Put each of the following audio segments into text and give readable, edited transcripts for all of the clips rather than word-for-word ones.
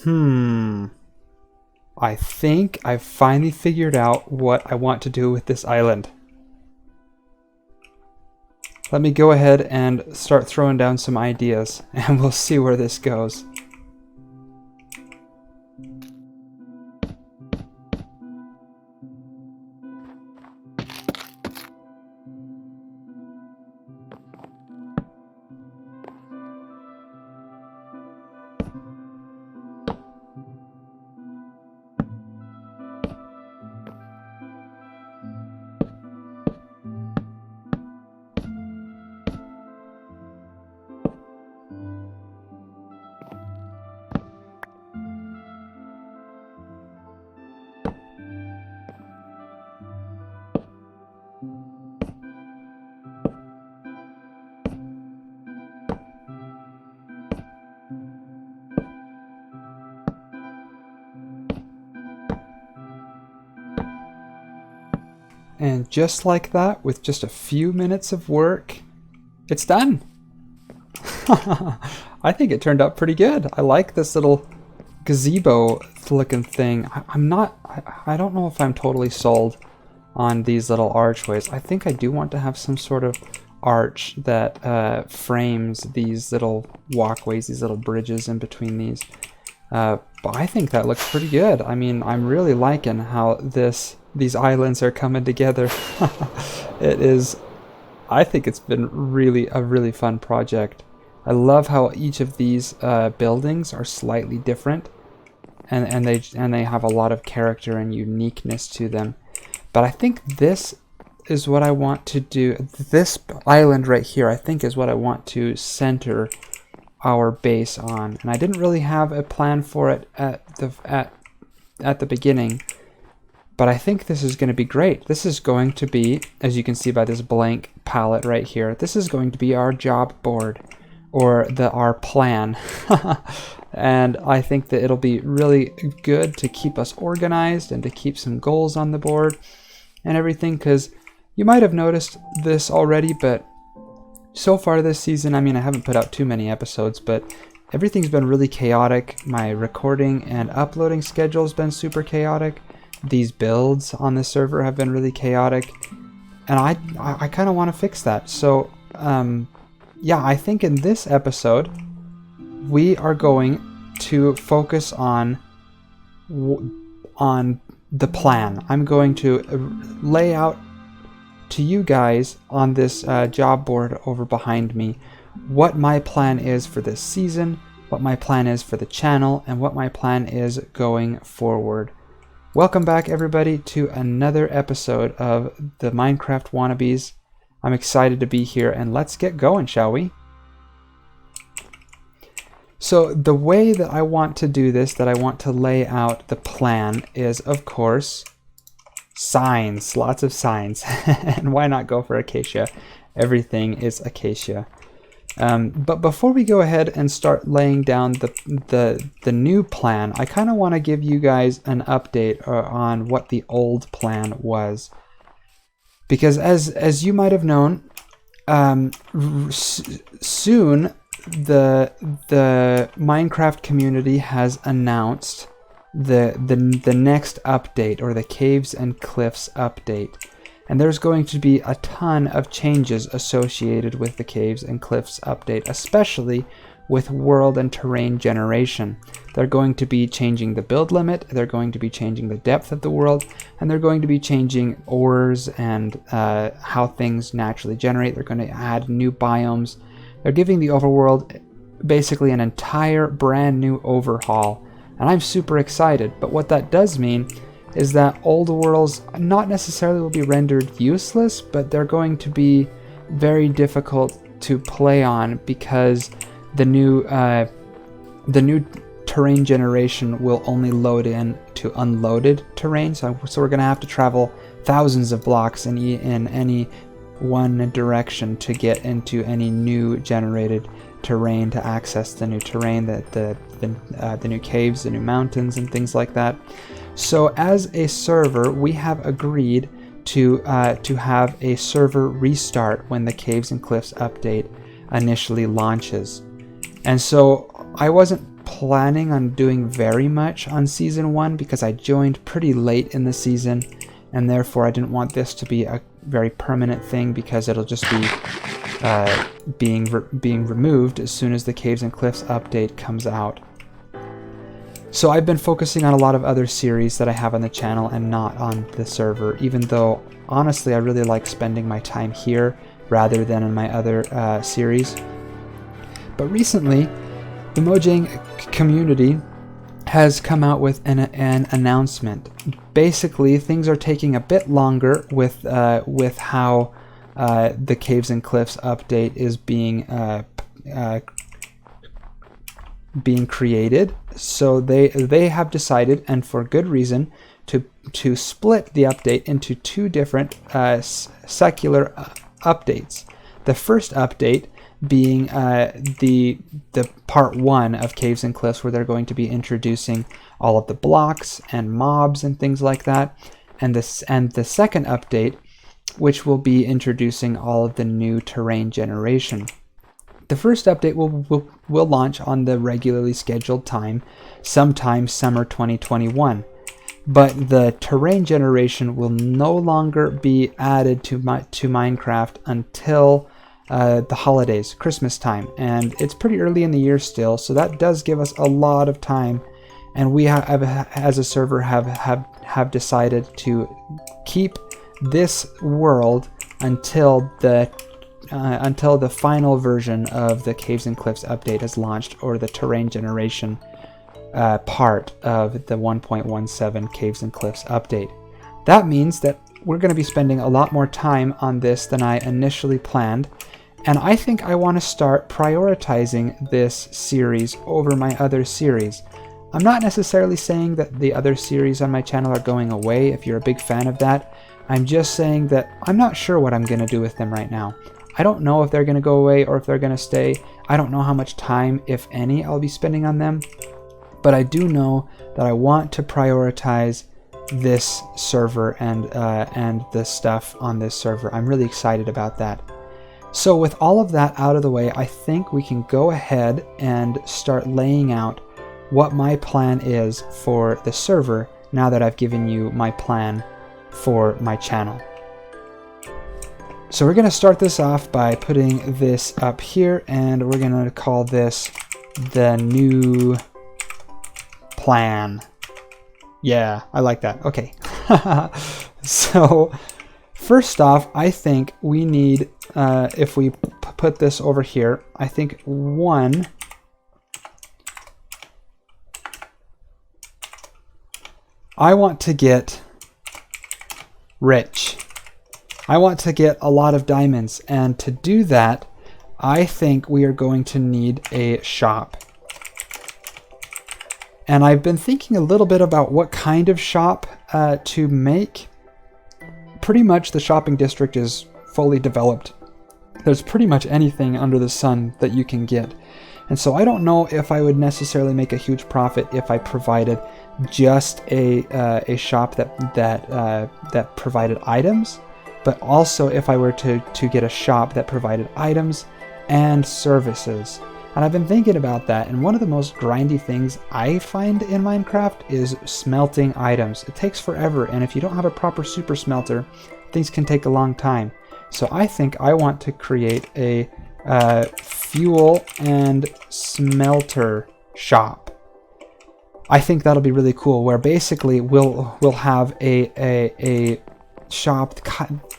I think I've finally figured out what I want to do with this island. Let me go ahead and start throwing down some ideas, and we'll see where this goes. And just like that, with just a few minutes of work, it's done. I think it turned out pretty good. I like this little gazebo looking thing. I don't know if I'm totally sold on these little archways. I think I do want to have some sort of arch that frames these little walkways, these little bridges in between these. But I think that looks pretty good. I mean, I'm really liking how these islands are coming together. I think it's been a really fun project. I love how each of these buildings are slightly different, and they have a lot of character and uniqueness to them. But I think this is what I want to do. This island right here, I think, is what I want to center our base on. And I didn't really have a plan for it at the beginning. But I think this is going to be great. This is going to be, as you can see by this blank palette right here, this is going to be our job board, or our plan. And I think that it'll be really good to keep us organized and to keep some goals on the board and everything, because you might have noticed this already, but so far this season, I mean, I haven't put out too many episodes, but everything's been really chaotic. My recording and uploading schedule's been super chaotic. These builds on the server have been really chaotic, and I kind of want to fix that. So yeah, I think in this episode we are going to focus on the plan. I'm going to lay out to you guys on this job board over behind me what my plan is for this season, what my plan is for the channel, and what my plan is going forward. Welcome back, everybody, to another episode of the Minecraft WannaB's. I'm excited to be here, and let's get going, shall we? So the way that I want to do this, that I want to lay out the plan, is, of course, signs. Lots of signs. And why not go for acacia? Everything is acacia. But before we go ahead and start laying down the new plan, I kind of want to give you guys an update on what the old plan was, because as you might have known, soon the Minecraft community has announced the next update, or the Caves and Cliffs update. And there's going to be a ton of changes associated with the Caves and Cliffs update, especially with world and terrain generation. They're going to be changing the build limit, they're going to be changing the depth of the world, and they're going to be changing ores and how things naturally generate. They're going to add new biomes. They're giving the overworld basically an entire brand new overhaul. And I'm super excited, but what that does mean is that old worlds not necessarily will be rendered useless, but they're going to be very difficult to play on, because the new terrain generation will only load in to unloaded terrain. So we're going to have to travel thousands of blocks in any one direction to get into any new generated terrain, to access the new terrain, the new caves, the new mountains, and things like that. So as a server, we have agreed to have a server restart when the Caves and Cliffs update initially launches. And so I wasn't planning on doing very much on Season 1 because I joined pretty late in the season, and therefore I didn't want this to be a very permanent thing because it'll just be being removed as soon as the Caves and Cliffs update comes out. So I've been focusing on a lot of other series that I have on the channel and not on the server, even though honestly I really like spending my time here rather than in my other series. But recently, the Mojang community has come out with an announcement. Basically, things are taking a bit longer with how the Caves and Cliffs update is being created. So they have decided, and for good reason, to split the update into two different secular updates. The first update being the part 1 of Caves and Cliffs, where they're going to be introducing all of the blocks and mobs and things like that, and the second update, which will be introducing all of the new terrain generation. The first update will launch on the regularly scheduled time, sometime summer 2021. But the terrain generation will no longer be added to Minecraft until the holidays, Christmas time, and it's pretty early in the year still, so that does give us a lot of time. And we have, as a server, have decided to keep this world until the final version of the Caves and Cliffs update is launched, or the terrain generation part of the 1.17 Caves and Cliffs update. That means that we're going to be spending a lot more time on this than I initially planned, and I think I want to start prioritizing this series over my other series. I'm not necessarily saying that the other series on my channel are going away if you're a big fan of that. I'm just saying that I'm not sure what I'm going to do with them right now. I don't know if they're going to go away or if they're going to stay. I don't know how much time, if any, I'll be spending on them. But I do know that I want to prioritize this server and the stuff on this server. I'm really excited about that. So with all of that out of the way, I think we can go ahead and start laying out what my plan is for the server now that I've given you my plan for my channel. So we're going to start this off by putting this up here, and we're going to call this the new plan. Yeah, I like that. Okay. So first off, I think we need, if we put this over here, I think one, I want to get rich. I want to get a lot of diamonds, and to do that, I think we are going to need a shop. And I've been thinking a little bit about what kind of shop to make. Pretty much the shopping district is fully developed. There's pretty much anything under the sun that you can get. And so I don't know if I would necessarily make a huge profit if I provided just a shop that provided items, but also if I were to get a shop that provided items and services. And I've been thinking about that, and one of the most grindy things I find in Minecraft is smelting items. It takes forever, and if you don't have a proper super smelter, things can take a long time. So I think I want to create a fuel and smelter shop. I think that'll be really cool, where basically we'll have a shop,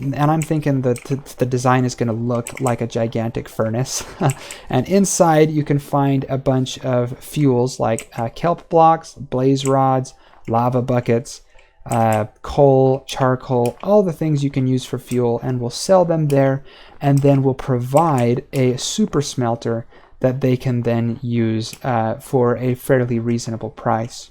and I'm thinking that the design is going to look like a gigantic furnace. And inside you can find a bunch of fuels like kelp blocks, blaze rods, lava buckets, coal, charcoal, all the things you can use for fuel, and we'll sell them there, and then we'll provide a super smelter that they can then use for a fairly reasonable price.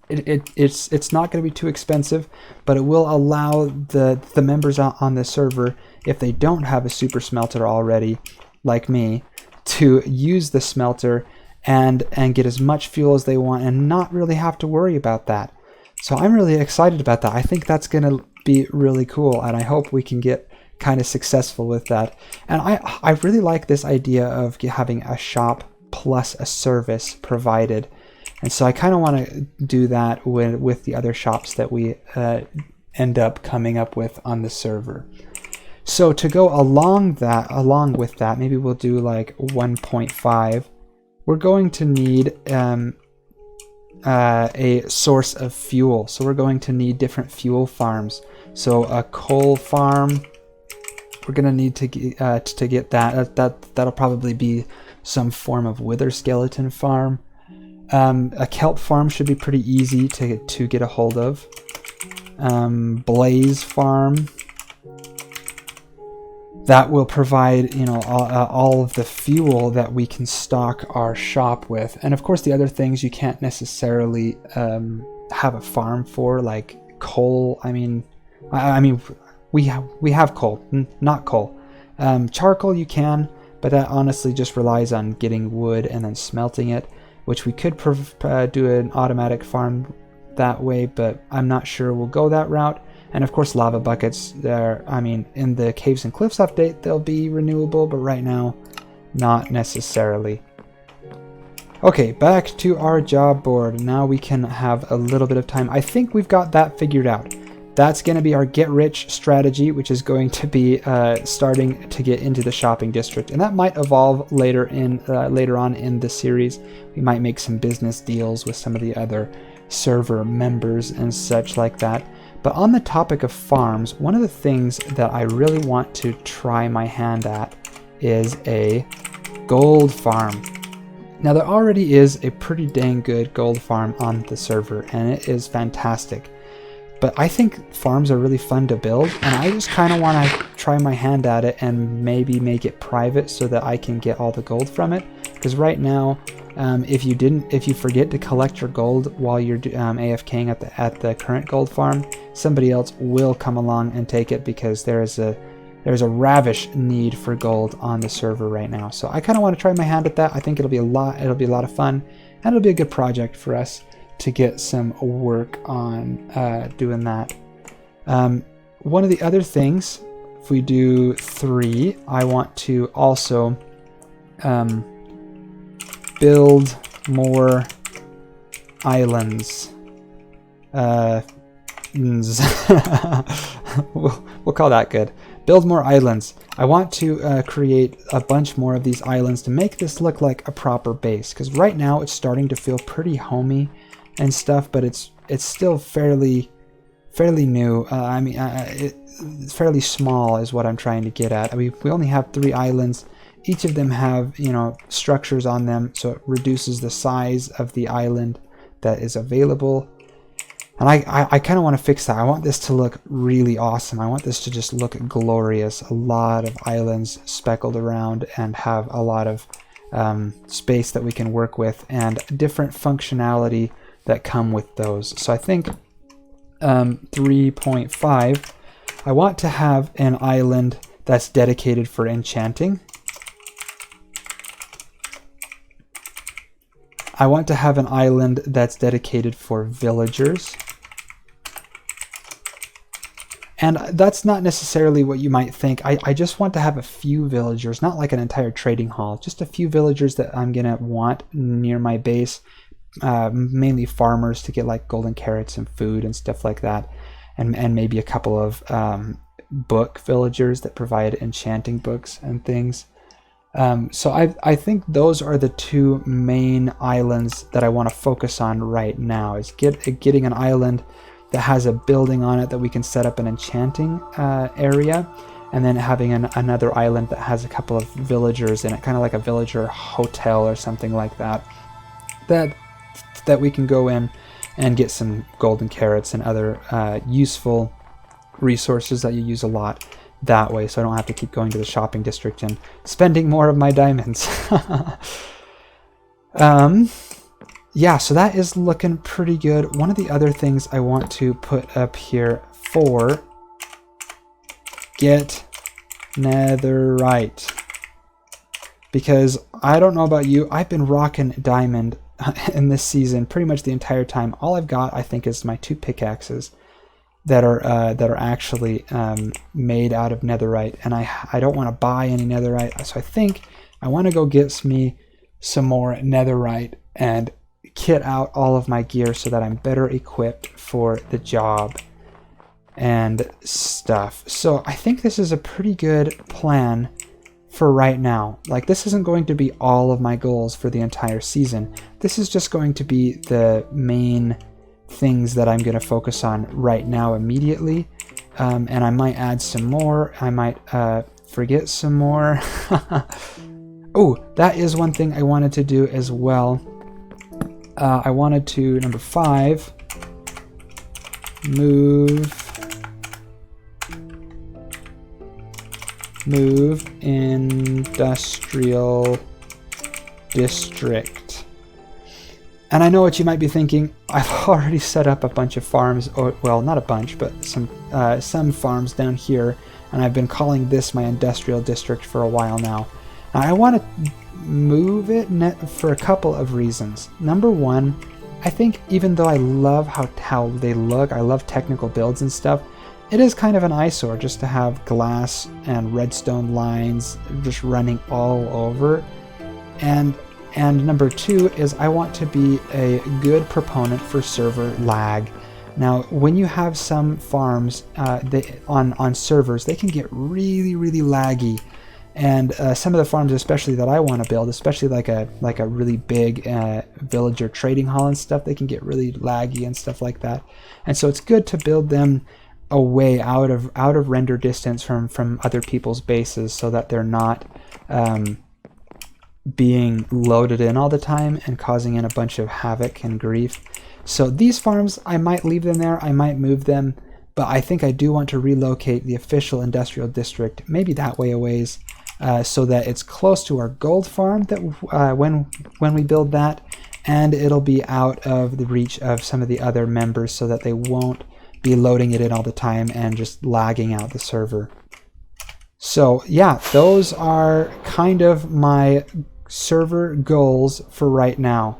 It's not going to be too expensive, but it will allow the members on the server, if they don't have a super smelter already, like me, to use the smelter and get as much fuel as they want and not really have to worry about that. So I'm really excited about that. I think that's going to be really cool, and I hope we can get kind of successful with that. And I really like this idea of having a shop plus a service provided. And so I kind of want to do that with the other shops that we end up coming up with on the server. So to go along with that, maybe we'll do like 1.5. We're going to need a source of fuel. So we're going to need different fuel farms. So a coal farm, we're going to need to get that. That'll probably be some form of wither skeleton farm. A kelp farm should be pretty easy to get a hold of. Blaze farm, that will provide, you know, all of the fuel that we can stock our shop with. And of course the other things you can't necessarily have a farm for, like coal. I mean we have coal, not coal. Charcoal you can, but that honestly just relies on getting wood and then smelting it, which we could do an automatic farm that way, but I'm not sure we'll go that route. And of course lava buckets, in the Caves and Cliffs update they'll be renewable, but right now not necessarily. Okay, back to our job board. Now we can have a little bit of time. I think we've got that figured out. That's going to be our get rich strategy, which is going to be starting to get into the shopping district, and that might evolve later on in the series. We might make some business deals with some of the other server members and such like that. But on the topic of farms, one of the things that I really want to try my hand at is a gold farm. Now there already is a pretty dang good gold farm on the server, and it is fantastic. But I think farms are really fun to build, and I just kind of want to try my hand at it and maybe make it private so that I can get all the gold from it. Because right now, if you forget to collect your gold while you're AFKing at the current gold farm, somebody else will come along and take it, because there's a ravish need for gold on the server right now. So I kind of want to try my hand at that. I think it'll be a lot of fun, and it'll be a good project for us to get some work on doing that. One of the other things, if we do 3, I want to also build more islands. We'll call that good. Build more islands. I want to create a bunch more of these islands to make this look like a proper base, because right now it's starting to feel pretty homey and stuff, but it's still fairly new. It's fairly small is what I'm trying to get at. We only have 3 islands. Each of them have, you know, structures on them, so it reduces the size of the island that is available. And I kind of want to fix that. I want this to look really awesome. I want this to just look glorious. A lot of islands speckled around and have a lot of space that we can work with, and different functionality that come with those. So I think 3.5, I want to have an island that's dedicated for enchanting. I want to have an island that's dedicated for villagers. And that's not necessarily what you might think. I just want to have a few villagers, not like an entire trading hall, just a few villagers that I'm gonna want near my base, mainly farmers to get like golden carrots and food and stuff like that, and maybe a couple of book villagers that provide enchanting books and things. So I think those are the 2 main islands that I want to focus on right now, is getting an island that has a building on it that we can set up an enchanting area, and then having another island that has a couple of villagers in it, kind of like a villager hotel or something like that, that we can go in and get some golden carrots and other useful resources that you use a lot that way, so I don't have to keep going to the shopping district and spending more of my diamonds. Yeah, so that is looking pretty good. One of the other things I want to put up here for get netherite, because I don't know about you, I've been rocking diamond in this season pretty much the entire time. All I've got, I think, is my 2 pickaxes that are actually made out of netherite, and I don't want to buy any netherite, so I think I want to go get me some more netherite and kit out all of my gear so that I'm better equipped for the job and stuff. So I think this is a pretty good plan for right now. Like, this isn't going to be all of my goals for the entire season. This is just going to be the main things that I'm going to focus on right now immediately. And I might add some more. I might forget some more. Oh, that is one thing I wanted to do as well. I wanted to, number 5, move industrial district. And I know what you might be thinking. I've already set up a bunch of farms, or well, not a bunch, but some farms down here, and I've been calling this my industrial district for a while now. Now I want to move it for a couple of reasons. Number one, I think even though I love how they look, I love technical builds and stuff, it is kind of an eyesore just to have glass and redstone lines just running all over. And number two is I want to be a good proponent for server lag. Now, when you have some farms on servers, they can get really, really laggy. And some of the farms, especially that I want to build, especially like a really big villager trading hall and stuff, they can get really laggy and stuff like that. And so it's good to build them away out of render distance from other people's bases, so that they're not being loaded in all the time and causing in a bunch of havoc and grief. So these farms, I might leave them there, I might move them, but I think I do want to relocate the official industrial district, maybe that way a ways, so that it's close to our gold farm that when we build that, and it'll be out of the reach of some of the other members so that they won't be loading it in all the time and just lagging out the server. So yeah, those are kind of my server goals for right now.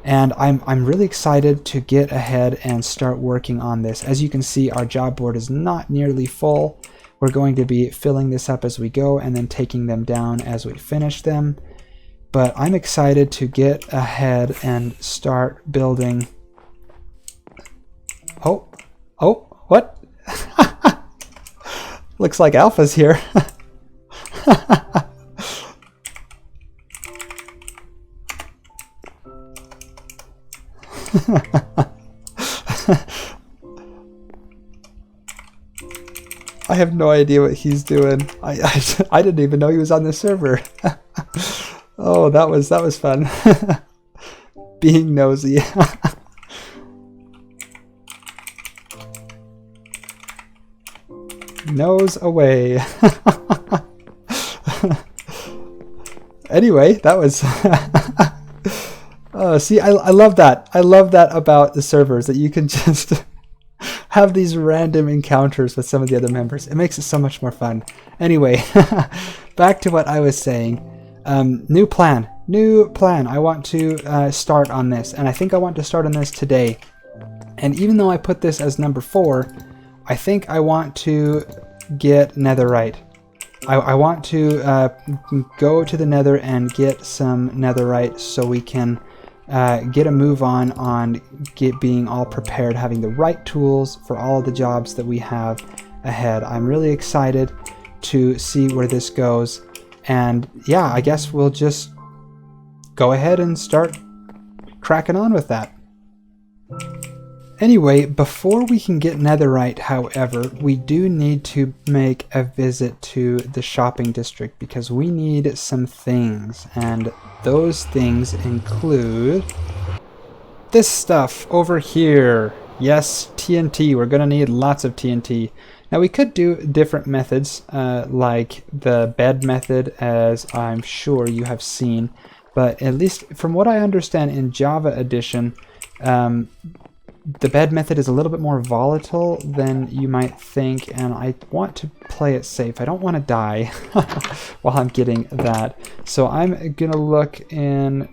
And I'm really excited to get ahead and start working on this. As you can see, our job board is not nearly full. We're going to be filling this up as we go and then taking them down as we finish them. But I'm excited to get ahead and start building. Oh, what? Looks like Alpha's here. I have no idea what he's doing. I didn't even know he was on the server. Oh, that was fun. Being nosy. Nose away. Anyway, that was see, I love that. I love that about the servers, that you can just have these random encounters with some of the other members. It makes it so much more fun. Anyway, back to what I was saying. New plan. I want to start on this, and I think I want to start on this today. And even though I put this as number 4, I think I want to get netherite. I want to go to the nether and get some netherite so we can get a move on being all prepared, having the right tools for all of the jobs that we have ahead. I'm really excited to see where this goes. And yeah, I guess we'll just go ahead and start cracking on with that. Anyway, before we can get netherite, however, we do need to make a visit to the shopping district because we need some things, and those things include this stuff over here. Yes, TNT. We're going to need lots of TNT. Now we could do different methods, like the bed method, as I'm sure you have seen, but at least from what I understand in Java Edition, the bed method is a little bit more volatile than you might think, and I want to play it safe. I don't want to die while I'm getting that. So I'm going to look and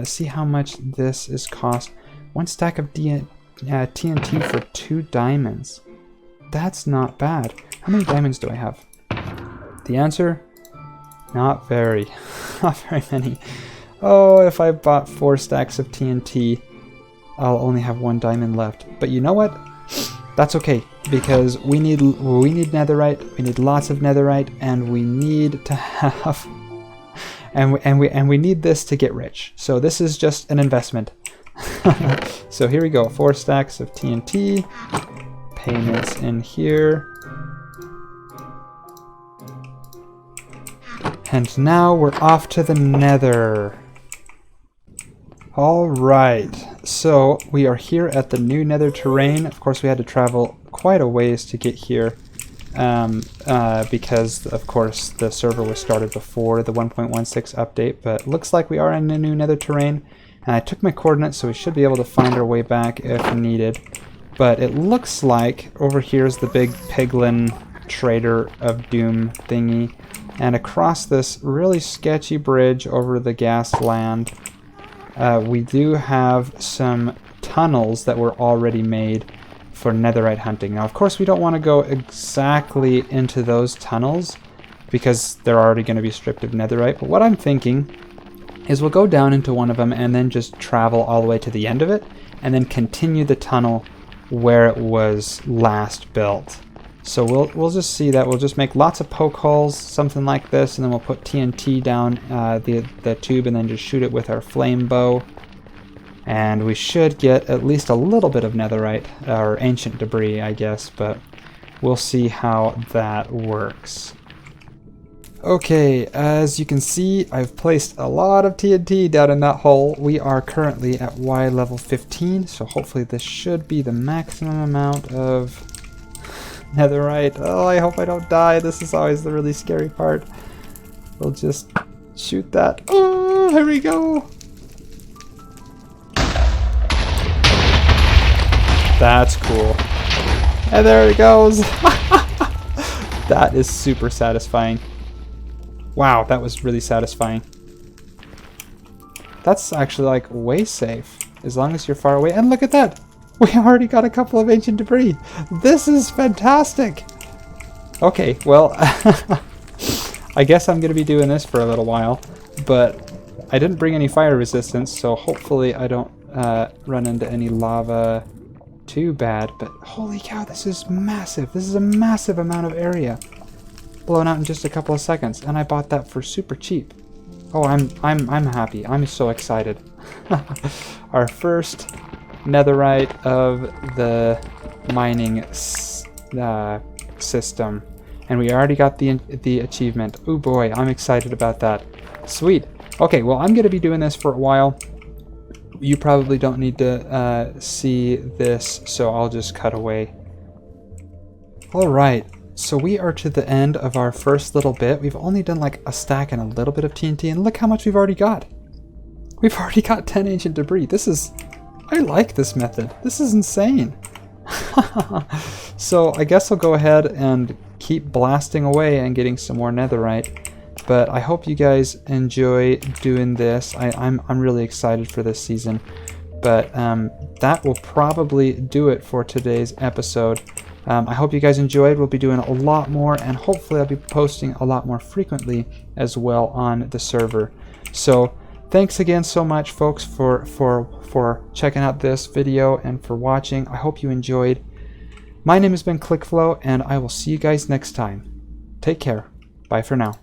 see how much this is cost. 1 stack of TNT for 2 diamonds. That's not bad. How many diamonds do I have? The answer? Not very. Not very many. Oh, if I bought 4 stacks of TNT, I'll only have 1 diamond left. But you know what? That's okay, because we need netherite, we need lots of netherite, and we need to have and we need this to get rich. So this is just an investment. So here we go, 4 stacks of TNT, payments in here. And now we're off to the nether. Alright, so we are here at the new nether terrain. Of course we had to travel quite a ways to get here because of course the server was started before the 1.16 update, but looks like we are in the new nether terrain. And I took my coordinates, so we should be able to find our way back if needed. But it looks like over here is the big piglin trader of doom thingy. And across this really sketchy bridge over the gas land, we do have some tunnels that were already made for netherite hunting. Now, of course, we don't want to go exactly into those tunnels because they're already going to be stripped of netherite. But what I'm thinking is we'll go down into one of them and then just travel all the way to the end of it and then continue the tunnel where it was last built. So we'll just see that. We'll just make lots of poke holes, something like this, and then we'll put TNT down the tube and then just shoot it with our flame bow. And we should get at least a little bit of netherite, or ancient debris, I guess, but we'll see how that works. Okay, as you can see, I've placed a lot of TNT down in that hole. We are currently at Y level 15, so hopefully this should be the maximum amount of netherite. Oh, I hope I don't die. This is always the really scary part. We'll just shoot that. Oh, here we go. That's cool. And there it goes. That is super satisfying. Wow, that was really satisfying. That's actually like way safe, as long as you're far away. And look at that! We already got a couple of ancient debris. This is fantastic! Okay, well, I guess I'm going to be doing this for a little while, but I didn't bring any fire resistance, so hopefully I don't run into any lava too bad. But holy cow, this is massive! This is a massive amount of area blown out in just a couple of seconds, and I bought that for super cheap. Oh, I'm happy. I'm so excited. Our first netherite of the mining system, and we already got the achievement. Oh boy, I'm excited about that. Sweet. Okay, well, I'm gonna be doing this for a while. You probably don't need to see this, so I'll just cut away. All right, so we are to the end of our first little bit. We've only done like a stack and a little bit of TNT, and look how much we've already got. We've already got 10 ancient debris. I like this method. This is insane. So I guess I'll go ahead and keep blasting away and getting some more netherite. But I hope you guys enjoy doing this. I'm really excited for this season. But that will probably do it for today's episode. I hope you guys enjoyed. We'll be doing a lot more, and hopefully I'll be posting a lot more frequently as well on the server. So thanks again so much, folks, for checking out this video and for watching. I hope you enjoyed. My name has been ClickFlow, and I will see you guys next time. Take care. Bye for now.